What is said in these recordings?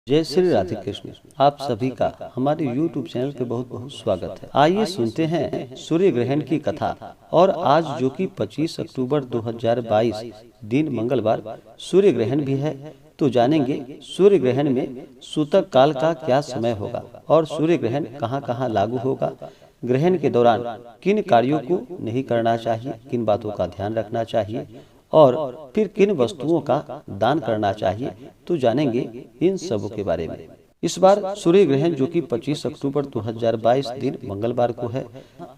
जय श्री राधे कृष्ण। आप सभी का हमारे YouTube चैनल पे बहुत बहुत स्वागत है। आइए सुनते हैं सूर्य ग्रहण की कथा। और आज जो कि 25 अक्टूबर 2022 दिन मंगलवार सूर्य ग्रहण भी है, तो जानेंगे सूर्य ग्रहण में सूतक काल का क्या समय होगा और सूर्य ग्रहण कहाँ कहाँ लागू होगा। ग्रहण के दौरान किन कार्यों को नहीं करना चाहिए, किन बातों का ध्यान रखना चाहिए और फिर किन वस्तुओं का दान करना चाहिए, तो जानेंगे इन सब के बारे में। इस बार सूर्य ग्रहण जो कि 25 अक्टूबर 2022 दिन मंगलवार को है।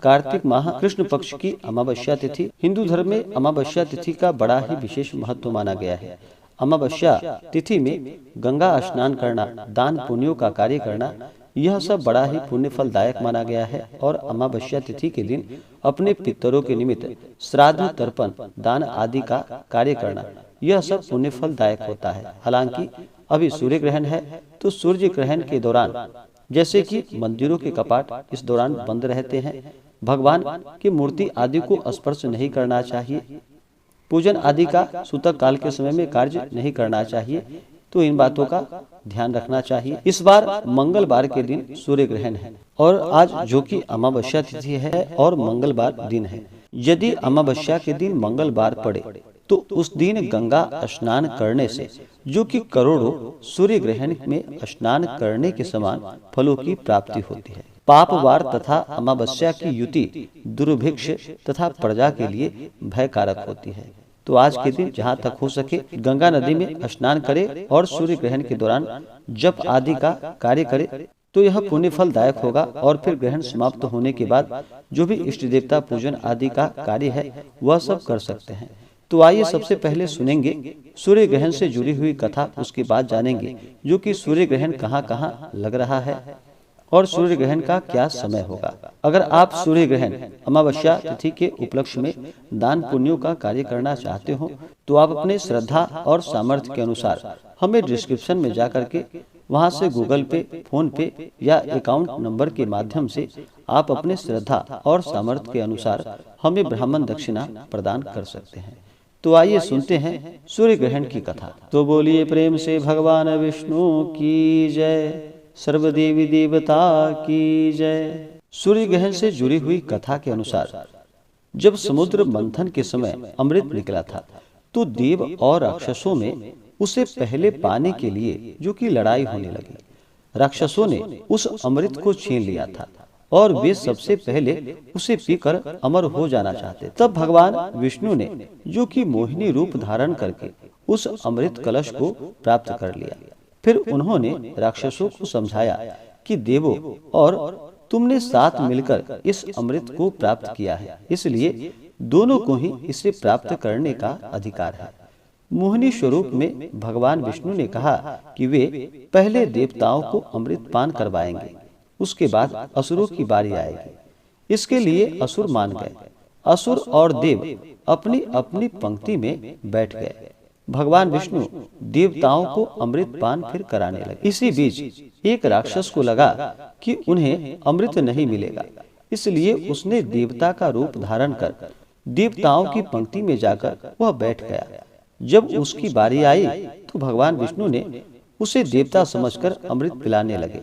कार्तिक माह कृष्ण पक्ष की अमावस्या तिथि। हिंदू धर्म में अमावस्या तिथि का बड़ा ही विशेष महत्व माना गया है। अमावस्या तिथि में गंगा स्नान करना, दान पुण्यों का कार्य करना, यह सब बड़ा ही पुण्य फलदायक माना गया है। और अमावस्या तिथि के दिन अपने पितरों के निमित्त श्राद्ध, तर्पण, दान आदि का कार्य करना, यह सब पुण्य फलदायक होता है। हालांकि अभी सूर्य ग्रहण है, तो सूर्य ग्रहण के दौरान जैसे कि मंदिरों के कपाट इस दौरान बंद रहते हैं, भगवान की मूर्ति आदि को स्पर्श नहीं करना चाहिए, पूजन आदि का सूतक काल के समय में कार्य नहीं करना चाहिए, तो इन बातों का ध्यान रखना चाहिए। इस बार मंगलवार के दिन सूर्य ग्रहण है और आज जो कि अमावस्या तिथि है और मंगलवार दिन है। यदि अमावस्या के दिन मंगलवार पड़े तो उस दिन गंगा स्नान करने से जो कि करोड़ों सूर्य ग्रहण में स्नान करने के समान फलों की प्राप्ति होती है। पापवार तथा अमावस्या की युति दुर्भिक्ष तथा प्रजा के लिए भयकारक होती है। तो आज के दिन जहाँ तक हो सके गंगा नदी में स्नान करे और सूर्य ग्रहण के दौरान जप आदि का कार्य करे, तो यह पुण्य फलदायक होगा। और फिर ग्रहण समाप्त होने के बाद जो भी इष्ट देवता पूजन आदि का कार्य है वह सब कर सकते हैं। तो आइए सबसे पहले सुनेंगे सूर्य ग्रहण से जुड़ी हुई कथा, उसके बाद जानेंगे जो कि सूर्य ग्रहण कहाँ कहाँ लग रहा है और सूर्य ग्रहण का क्या समय होगा। अगर आप सूर्य ग्रहण अमावस्या तिथि के उपलक्ष्य में दान पुण्यों का कार्य करना चाहते हो, तो आप अपने श्रद्धा और सामर्थ्य के अनुसार हमें डिस्क्रिप्शन में जाकर के वहां से गूगल पे, फोन पे या अकाउंट नंबर के माध्यम से आप अपने श्रद्धा और सामर्थ्य के अनुसार हमें ब्राह्मण दक्षिणा प्रदान कर सकते हैं। तो आइए सुनते हैं सूर्य ग्रहण की कथा। तो बोलिए प्रेम से भगवान विष्णु की जय, सर्वदेवी देवता की जय। सूर्य ग्रहण से जुड़ी हुई कथा के अनुसार जब समुद्र मंथन के समय अमृत निकला था, तो देव और राक्षसों में उसे पहले पाने के लिए जो कि लड़ाई होने लगी। राक्षसों ने उस अमृत को छीन लिया था और वे सबसे पहले उसे पीकर अमर हो जाना चाहते। तब भगवान विष्णु ने जो कि मोहिनी रूप धारण करके उस अमृत कलश को प्राप्त कर लिया। फिर उन्होंने राक्षसों को समझाया कि देवों और तुमने साथ मिलकर इस अमृत को प्राप्त किया है, इसलिए दोनों को ही इसे प्राप्त करने का अधिकार है। मोहिनी स्वरूप में भगवान विष्णु ने कहा कि वे पहले देवताओं को अमृत पान करवाएंगे, उसके बाद असुरों की बारी आएगी। इसके लिए असुर मान गए। असुर और देव अपनी अपनी पंक्ति में बैठ गए। भगवान विष्णु देवताओं को अमृत पान फिर कराने लगे। इसी बीच एक राक्षस को लगा कि उन्हें अमृत नहीं मिलेगा, इसलिए उसने देवता का रूप धारण कर देवताओं की पंक्ति में जाकर वह बैठ गया। जब उसकी बारी आई तो भगवान विष्णु ने उसे देवता समझकर अमृत पिलाने लगे।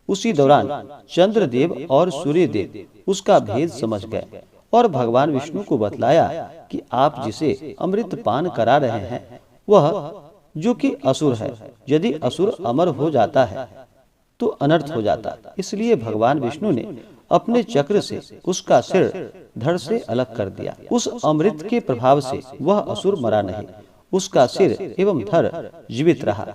उसी दौरान चंद्रदेव और सूर्यदेव उसका भेद समझ गए और भगवान विष्णु को बतलाया कि आप जिसे अमृत पान करा रहे हैं वह जो कि असुर है। यदि असुर अमर हो जाता है तो अनर्थ हो जाता, इसलिए भगवान विष्णु ने अपने चक्र से उसका सिर धड़ से अलग कर दिया। उस अमृत के प्रभाव से वह असुर मरा नहीं, उसका सिर एवं धड़ जीवित रहा।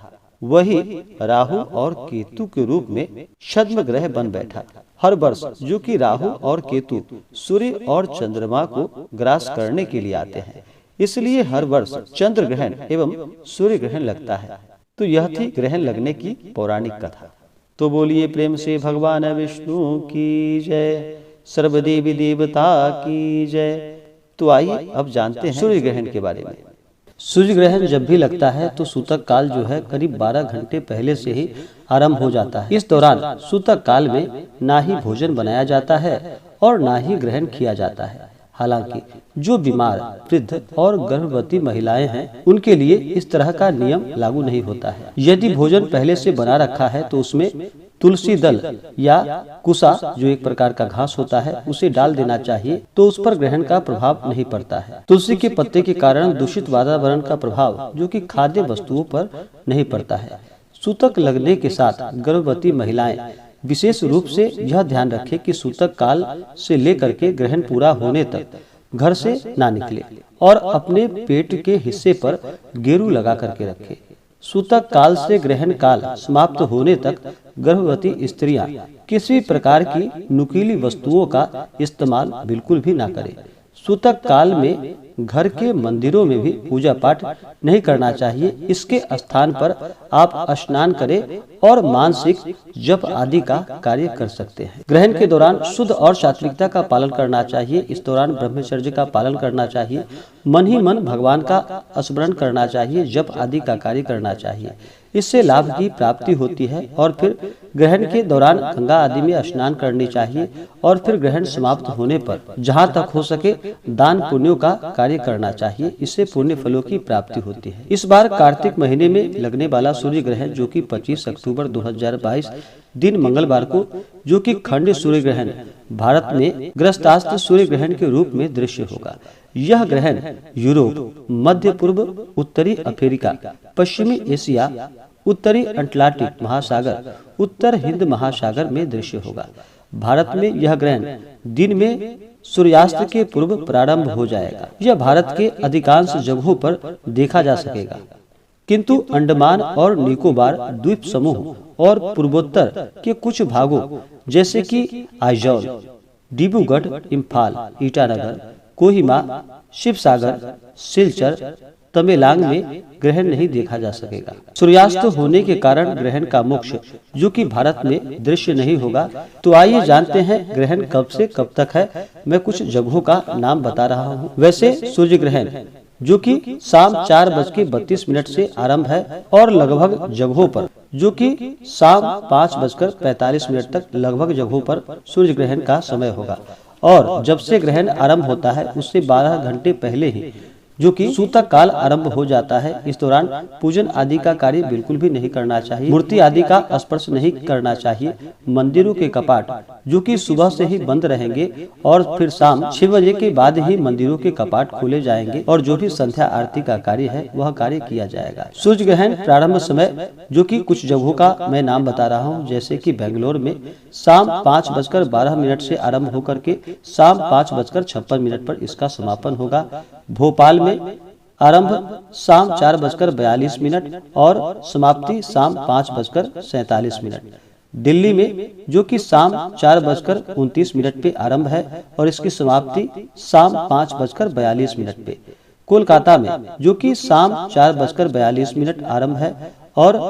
वही राहु और केतु के रूप में छद्म ग्रह बन बैठा। हर वर्ष जो कि राहु और केतु सूर्य और चंद्रमा को ग्रास करने के लिए आते हैं, इसलिए हर वर्ष चंद्र ग्रहण एवं सूर्य ग्रहण लगता है। तो यह थी ग्रहण लगने की पौराणिक कथा। तो बोलिए प्रेम से भगवान विष्णु की जय, सर्वदेवी देवता की जय। तो आइए अब जानते हैं सूर्य ग्रहण के बारे में। सूर्य ग्रहण जब भी लगता है तो सूतक काल जो है करीब 12 घंटे पहले से ही आरंभ हो जाता है। इस दौरान सूतक काल में ना ही भोजन बनाया जाता है और ना ही ग्रहण किया जाता है। हालांकि जो बीमार, वृद्ध और गर्भवती महिलाएं हैं उनके लिए इस तरह का नियम लागू नहीं होता है। यदि भोजन पहले से बना रखा है तो उसमें तुलसी दल या कुसा, जो एक प्रकार का घास होता है, उसे डाल देना चाहिए तो उस पर ग्रहण का प्रभाव नहीं पड़ता है। तुलसी के पत्ते के कारण दूषित वातावरण का प्रभाव जो कि खाद्य वस्तुओं पर नहीं पड़ता है। सूतक लगने के साथ गर्भवती महिलाएं विशेष रूप से यह ध्यान रखें कि सूतक काल से लेकर के ग्रहण पूरा होने तक घर से ना निकले और अपने पेट के हिस्से पर गेरू लगा करके रखें। सूतक काल से ग्रहण काल समाप्त होने तक गर्भवती स्त्रियां किसी प्रकार की नुकीली वस्तुओं का इस्तेमाल बिल्कुल भी ना करें। सूतक काल में घर के मंदिरों में भी पूजा पाठ नहीं करना चाहिए। इसके स्थान पर आप स्नान करें और मानसिक जप आदि का कार्य कर सकते हैं। ग्रहण के दौरान शुद्ध और सात्विकता का पालन करना चाहिए। इस दौरान ब्रह्मचर्य का पालन करना चाहिए। मन ही मन भगवान का स्मरण करना चाहिए, जप आदि का कार्य करना चाहिए। इससे लाभ की प्राप्ति होती है। और फिर ग्रहण के दौरान गंगा आदि में स्नान करनी चाहिए और फिर ग्रहण समाप्त होने पर जहाँ तक हो सके दान पुण्यों का कार्य करना चाहिए। इससे पुण्य फलों की प्राप्ति होती है। इस बार कार्तिक महीने में लगने वाला सूर्य ग्रहण जो कि 25 अक्टूबर 2022 दिन मंगलवार को, जो कि खंड सूर्य ग्रहण भारत में ग्रस्तास्थ सूर्य ग्रहण के रूप में दृश्य होगा। यह ग्रहण यूरोप, मध्य पूर्व, उत्तरी अफ्रीका, पश्चिमी एशिया, उत्तरी अटलांटिक महासागर, उत्तर हिंद महासागर में दृश्य होगा। भारत में यह ग्रहण दिन में सूर्यास्त के पूर्व प्रारंभ हो जाएगा। यह भारत के अधिकांश जगहों पर देखा जा सकेगा, किंतु अंडमान और निकोबार द्वीप समूह और पूर्वोत्तर के कुछ भागों जैसे कि आइजॉल, डिब्रूगढ़, इम्फाल, ईटानगर, कोहिमा, शिवसागर, सिलचर, तमेलांग में ग्रहण नहीं देखा जा सकेगा। सूर्यास्त होने के कारण ग्रहण का मोक्ष जो कि भारत में दृश्य नहीं होगा। तो आइए जानते हैं ग्रहण कब से कब तक है। मैं कुछ जगहों का नाम बता रहा हूँ। वैसे सूर्य ग्रहण जो कि शाम 4:32 से आरंभ है और लगभग जगहों पर जो कि शाम 5:45 तक लगभग जगहों पर सूर्य ग्रहण का समय होगा। और जब से ग्रहण आरंभ होता है उससे 12 घंटे पहले ही जो कि सूतक काल आरंभ हो जाता है। इस दौरान पूजन आदि का कार्य बिल्कुल भी नहीं करना चाहिए। मूर्ति आदि का स्पर्श नहीं करना चाहिए। मंदिरों के कपाट जो कि सुबह से ही बंद रहेंगे और फिर शाम 6 बजे के बाद ही मंदिरों के कपाट खोले जाएंगे और जो भी संध्या आरती का कार्य है वह कार्य किया जाएगा। सूर्य ग्रहण प्रारंभ समय जो कि कुछ जगहों का मैं नाम बता रहा हूँ, जैसे कि बेंगलोर में शाम 5:12 से आरंभ होकर के शाम 5:56 पर इसका समापन होगा। भोपाल में आरंभ शाम 4:42 और समाप्ति शाम 5:47। दिल्ली में जो कि शाम 4:29 पे आरंभ है और इसकी समाप्ति शाम 5:42 पे। कोलकाता में जो कि शाम 4:42 आरंभ है और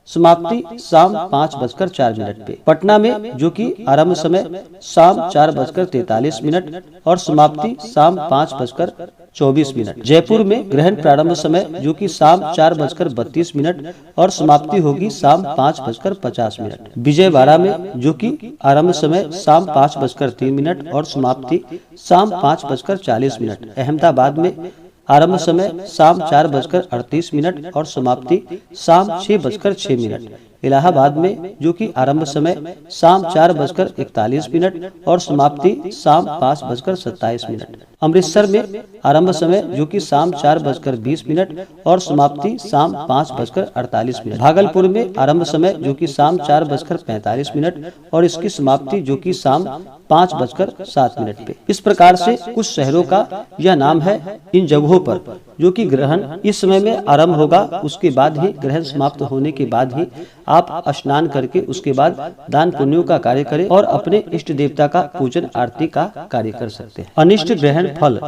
समाप्ति शाम 5:04 पे। पटना में जो कि आरंभ समय शाम 4:43 और समाप्ति शाम 5:24। जयपुर में ग्रहण प्रारंभ समय जो कि शाम 4:32 और समाप्ति होगी शाम 5:50। विजयवाड़ा में जो कि आरंभ समय शाम 5:03 और समाप्ति शाम 5:40। अहमदाबाद में आरंभ समय शाम 4:38 और समाप्ति शाम 6:06। इलाहाबाद में जो कि आरंभ समय शाम 4:41 और समाप्ति शाम 5:27। अमृतसर में आरंभ समय जो कि शाम 4:20 और समाप्ति शाम 5:48। भागलपुर में आरंभ समय जो कि शाम 4:45 और इसकी समाप्ति जो कि शाम 5:07 पे। इस प्रकार से कुछ शहरों का यह नाम है। इन जगहों पर जो कि ग्रहण इस समय में आरंभ होगा, उसके बाद ही ग्रहण समाप्त होने के बाद ही आप स्नान करके उसके बाद दान पुण्यों का कार्य करें और अपने इष्ट देवता का पूजन आरती का कार्य कर सकते हैं। अनिष्ट ग्रहण फल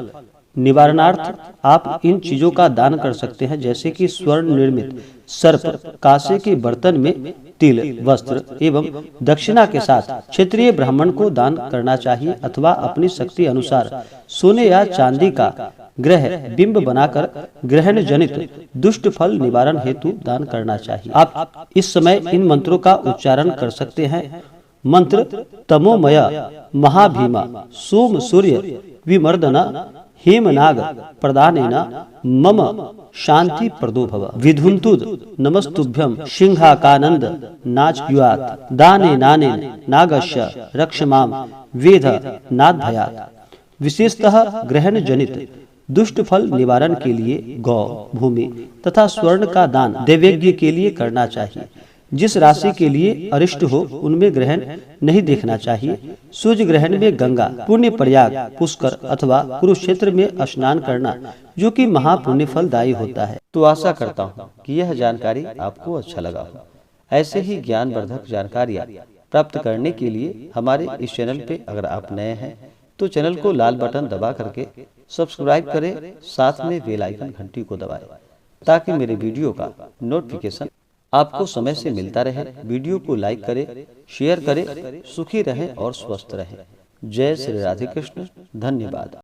निवारणार्थ आप इन चीजों का दान कर सकते हैं, जैसे कि स्वर्ण निर्मित सर्प, कांसे के बर्तन में तिल, वस्त्र एवं दक्षिणा के साथ क्षेत्रीय ब्राह्मण को दान करना चाहिए अथवा अपनी शक्ति अनुसार सोने या चांदी का ग्रह बिंब बनाकर ग्रहण जनित दुष्ट फल निवारण हेतु दान करना चाहिए। आप इस समय इन मंत्रों का उच्चारण कर सकते हैं। मंत्र तमोमय महाभीमा सोम सूर्य विमर्दन हेमनाग प्रदानेन मम शांति प्रदो भव। विधुन्तुद नमस्तुभ्यं सिंहाकानंद नाचयुयात् दाने नानेन नागस्य रक्षमाम वेद नाद भयात्। विशेषतः ग्रहण जनित दुष्ट फल निवारण के लिए गौ, भूमि तथा स्वर्ण का दान दैवज्ञ के लिए करना चाहिए। जिस राशि के लिए अरिष्ट हो उनमें ग्रहण नहीं देखना चाहिए। सूर्य ग्रहण में गंगा, पुण्य प्रयाग, पुष्कर अथवा कुरुक्षेत्र में स्नान करना जो कि महापुण्य फलदायी होता है। तो आशा करता हूँ कि यह जानकारी आपको अच्छा लगा हो। ऐसे ही ज्ञानवर्धक जानकारियाँ प्राप्त करने के लिए हमारे इस चैनल पे अगर आप नए हैं तो चैनल को लाल बटन दबा करके सब्सक्राइब करें, साथ में बेल आइकन घंटी को दबाएं ताकि मेरे वीडियो का नोटिफिकेशन आपको समय से मिलता रहे। वीडियो को लाइक करें, शेयर करें। सुखी रहें और स्वस्थ रहें। जय श्री राधे कृष्ण। धन्यवाद।